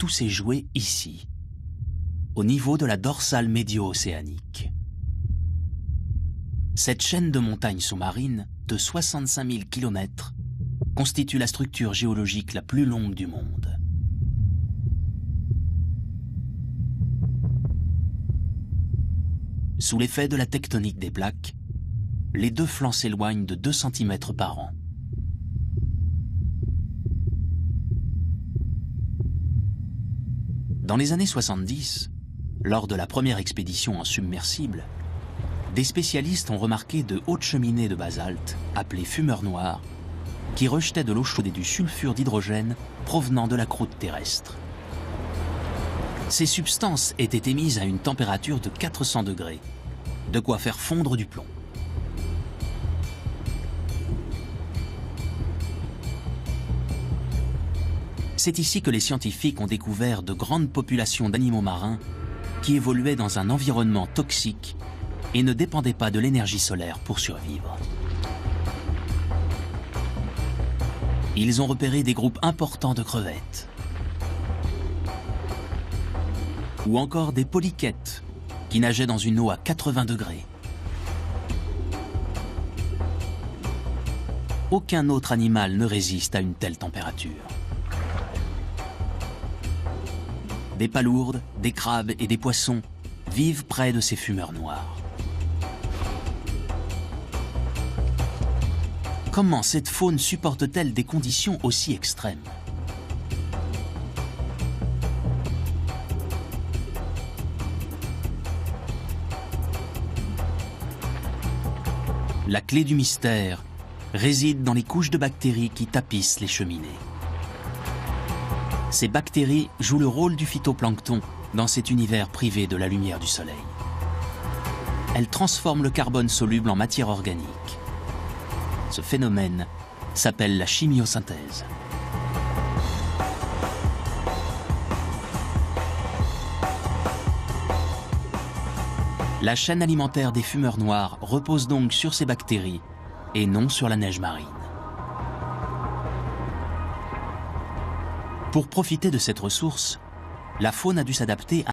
tout s'est joué ici, au niveau de la dorsale médio-océanique. Cette chaîne de montagnes sous-marines de 65 000 km constitue la structure géologique la plus longue du monde. Sous l'effet de la tectonique des plaques, les deux flancs s'éloignent de 2 cm par an. Dans les années 70, lors de la première expédition en submersible, des spécialistes ont remarqué de hautes cheminées de basalte, appelées fumeurs noirs, qui rejetaient de l'eau chaude et du sulfure d'hydrogène provenant de la croûte terrestre. Ces substances étaient émises à une température de 400 degrés, de quoi faire fondre du plomb. C'est ici que les scientifiques ont découvert de grandes populations d'animaux marins qui évoluaient dans un environnement toxique et ne dépendaient pas de l'énergie solaire pour survivre. Ils ont repéré des groupes importants de crevettes, ou encore des polychètes qui nageaient dans une eau à 80 degrés. Aucun autre animal ne résiste à une telle température. Des palourdes, des crabes et des poissons vivent près de ces fumeurs noirs. Comment cette faune supporte-t-elle des conditions aussi extrêmes? La clé du mystère réside dans les couches de bactéries qui tapissent les cheminées. Ces bactéries jouent le rôle du phytoplancton dans cet univers privé de la lumière du soleil. Elles transforment le carbone soluble en matière organique. Ce phénomène s'appelle la chimiosynthèse. La chaîne alimentaire des fumeurs noirs repose donc sur ces bactéries et non sur la neige marine. Pour profiter de cette ressource, la faune a dû s'adapter à